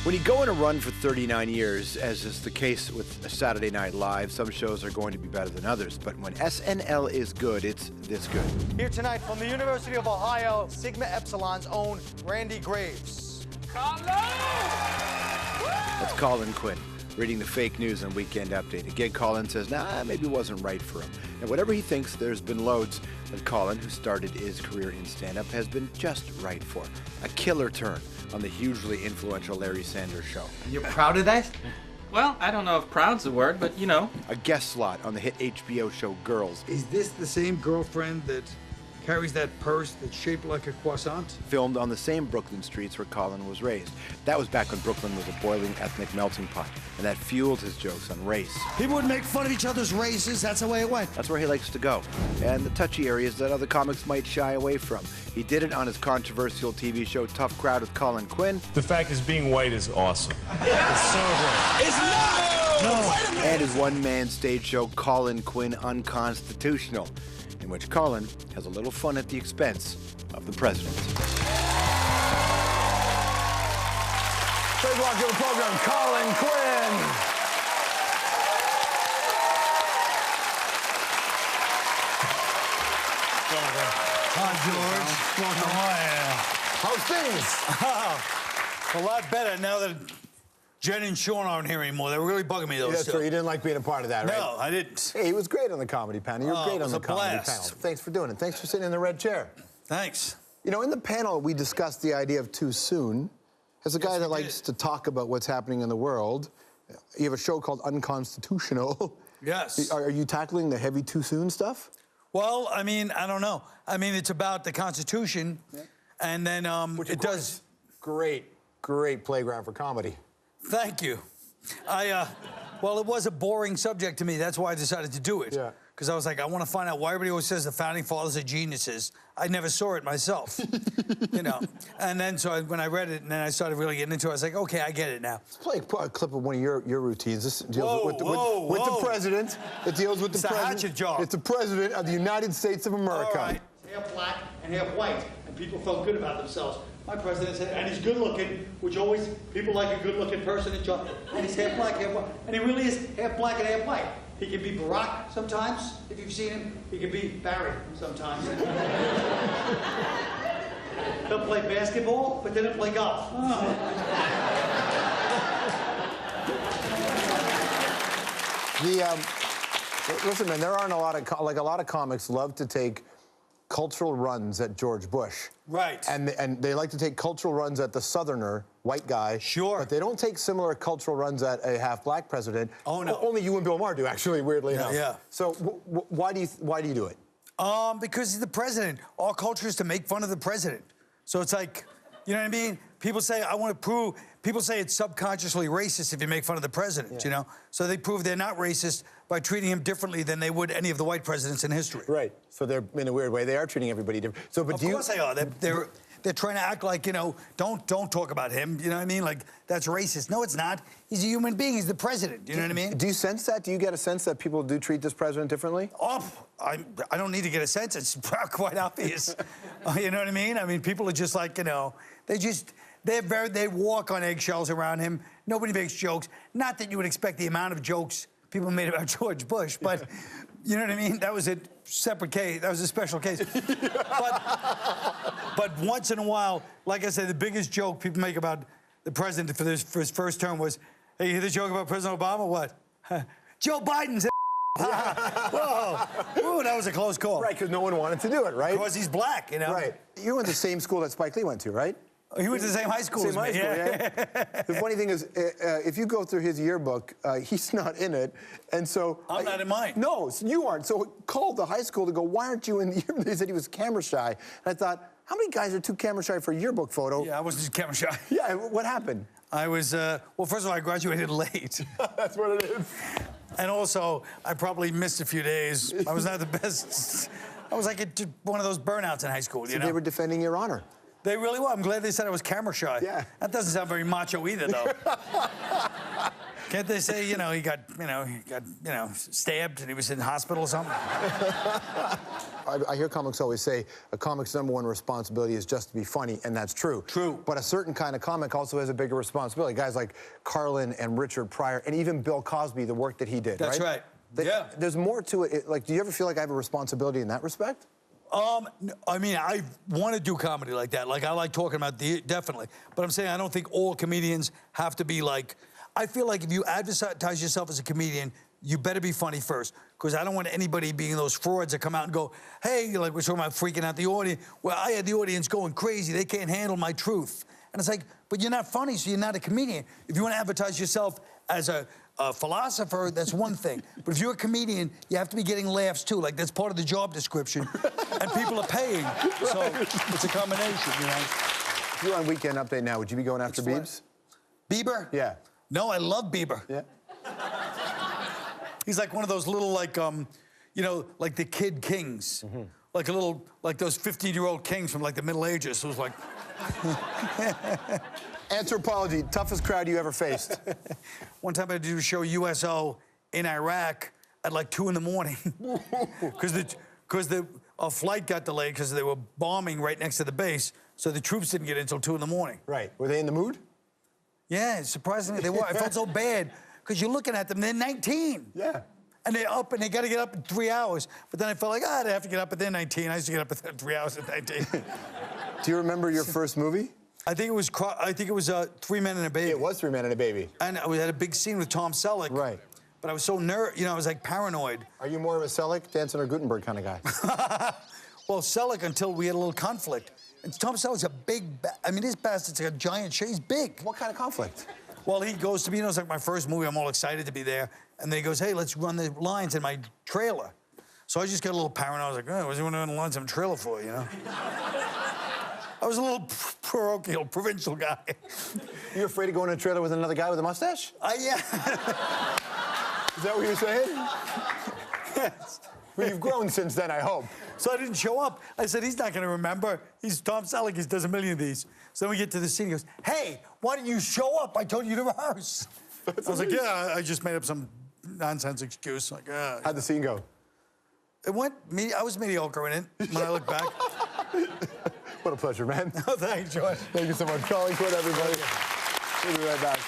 When you go on a run for 39 years, as is the case with Saturday Night Live, some shows are going to be better than others. But when SNL is good, it's this good. Here tonight from the University of Ohio, Sigma Epsilon's own Randy Graves. That's Colin Quinn, reading the fake news on Weekend Update. Again, Colin says, maybe it wasn't right for him. And whatever he thinks, there's been loads that Colin, who started his career in stand-up, has been just right for. A killer turn on the hugely influential Larry Sanders Show. You're proud of that? Well, I don't know if proud's the word, but you know. A guest slot on the hit HBO show Girls. Is this the same girlfriend that carries that purse that's shaped like a croissant? Filmed on the same Brooklyn streets where Colin was raised. That was back when Brooklyn was a boiling ethnic melting pot, and that fueled his jokes on race. People would make fun of each other's races. That's the way it went. That's where he likes to go, and the touchy areas that other comics might shy away from. He did it on his controversial TV show Tough Crowd with Colin Quinn. The fact is being white is awesome. It's so great. It's not! No! Wait a minute! And his one-man stage show Colin Quinn Unconstitutional, in which Colin has a little fun at the expense of the president. Please welcome to the program, Colin Quinn. Hi, George. How's things? A lot better now that Jen and Sean aren't here anymore. They were really bugging me, though. That's right. You didn't like being a part of that, right? No, I didn't. Hey, he was great on the comedy panel. You were great on the comedy blast. panel. Thanks for doing it. Thanks for sitting in the red chair. Thanks. You know, in the panel, we discussed the idea of too soon. As a guy that likes to talk about what's happening in the world, you have a show called Unconstitutional. Yes. Are you tackling the heavy too soon stuff? Well, I mean, I don't know. I mean, it's about the Constitution, and then Which, it does. Great playground for comedy. Thank you. Well, it was a boring subject to me. That's why I decided to do it. Yeah. Because I was like, I want to find out why everybody always says the founding fathers are geniuses. I never saw it myself, you know. And then when I read it and then I started really getting into it, I was like, okay, I get it now. Let's play a clip of one of your routines. This deals with whoa. the president. It deals with the president. It's a hatchet job. It's the president of the United States of America. All right. Half black and half white, and people felt good about themselves. My president said, and he's good looking, which always, people like a good looking person in job. And he's half black, half white. And he really is half black and half white. He can be Barack sometimes, if you've seen him. He can be Barry sometimes. He'll play basketball, but then he'll play golf. Listen, man, there aren't a lot of comics love to take cultural runs at George Bush. Right. And they like to take cultural runs at the Southerner, white guy. Sure. But they don't take similar cultural runs at a half-black president. Oh, no. Only you and Bill Maher do, actually, weirdly enough. Yeah. So why do you do it? Because he's the president. Our culture is to make fun of the president. So it's like, you know what I mean? People say, people say it's subconsciously racist if you make fun of the president, you know? So they prove they're not racist by treating him differently than they would any of the white presidents in history. Right. So they're, in a weird way, they are treating everybody different. So, but Of course they are. They're trying to act like, you know, don't talk about him, you know what I mean? Like, that's racist. No, it's not. He's a human being. He's the president, you know what I mean? Do you sense that? Do you get a sense that people do treat this president differently? Oh, I don't need to get a sense. It's quite obvious. You know what I mean? I mean, people are just like, you know, they walk on eggshells around him. Nobody makes jokes. Not that you would expect the amount of jokes people made about George Bush, but you know what I mean? That was a separate case. That was a special case. But once in a while, like I said, the biggest joke people make about the president for his first term was, hey, you hear the joke about President Obama? What? Joe Biden's Whoa. Ooh, that was a close call. Right, because no one wanted to do it, right? Because he's black, you know? Right. You went to the same school that Spike Lee went to, right? He went to the same high school as me. Yeah. The funny thing is, if you go through his yearbook, he's not in it, and so... I'm not in mine. No, you aren't. So I called the high school to go, why aren't you in the yearbook? They said he was camera shy. And I thought, how many guys are too camera shy for a yearbook photo? Yeah, I wasn't camera shy. Yeah, what happened? I was, well, first of all, I graduated late. That's what it is. And also, I probably missed a few days. I was not the best. I was like one of those burnouts in high school, you know? They were defending your honor. They really were. I'm glad they said I was camera shy. Yeah. That doesn't sound very macho either, though. Can't they say, he got stabbed and he was in hospital or something? I hear comics always say a comic's #1 responsibility is just to be funny, and that's true. True. But a certain kind of comic also has a bigger responsibility. Guys like Carlin and Richard Pryor, and even Bill Cosby, the work that he did. That's right. Yeah. There's more to it. Like, do you ever feel like I have a responsibility in that respect? I mean, I want to do comedy like that. Like, I like talking about definitely. But I'm saying I don't think all comedians have to be like. I feel like if you advertise yourself as a comedian, you better be funny first. Because I don't want anybody being those frauds that come out and go, hey, like we're talking about freaking out the audience. Well, I had the audience going crazy. They can't handle my truth. And it's like, but you're not funny, so you're not a comedian. If you want to advertise yourself as a philosopher, that's one thing. But if you're a comedian, you have to be getting laughs too. Like, that's part of the job description. And people are paying. So it's a combination, If you're on Weekend Update now, would you be going after Biebs? Bieber? Yeah. No, I love Bieber. Yeah. He's like one of those little, like, like the Kid Kings. Mm-hmm. Like a little, like those 15-year-old kings from, like, the Middle Ages. It was like... Anthropology, toughest crowd you ever faced? One time I had to do a show USO in Iraq at, like, 2 in the morning. Because a flight got delayed because they were bombing right next to the base, so the troops didn't get in until 2 in the morning. Right. Were they in the mood? Yeah, surprisingly they were. I felt so bad because you're looking at them, they're 19. Yeah. And they're up and they got to get up in 3 hours. But then I felt like, they have to get up at they're 19. I used to get up at 3 hours at 19. Do you remember your first movie? I think it was 3 Men and a Baby. It was 3 Men and a Baby. And we had a big scene with Tom Selleck. Right. But I was so I was like paranoid. Are you more of a Selleck, Danson, or Gutenberg kind of guy? Well, Selleck until we had a little conflict. And Tom Selleck's a big, this bastard's like a giant shit. He's big. What kind of conflict? Well, he goes to me, it's like my first movie. I'm all excited to be there. And then he goes, hey, let's run the lines in my trailer. So I just got a little paranoid. I was like, what's he want to run the lines in my trailer for, I was a little parochial, provincial guy. You afraid to go in a trailer with another guy with a mustache? Yeah. Is that what you're saying? Yes. Well, you've grown since then, I hope. So I didn't show up. I said, he's not going to remember. He's Tom Selleck. He does a million of these. So then we get to the scene. He goes, hey, why didn't you show up? I told you to rehearse. I was like, yeah, I just made up some nonsense excuse. Like, How'd the scene go? It went, I was mediocre in it when I look back. What a pleasure, man. Oh, thanks, George. Thank you so much. Colin Quinn, everybody. We'll be right back.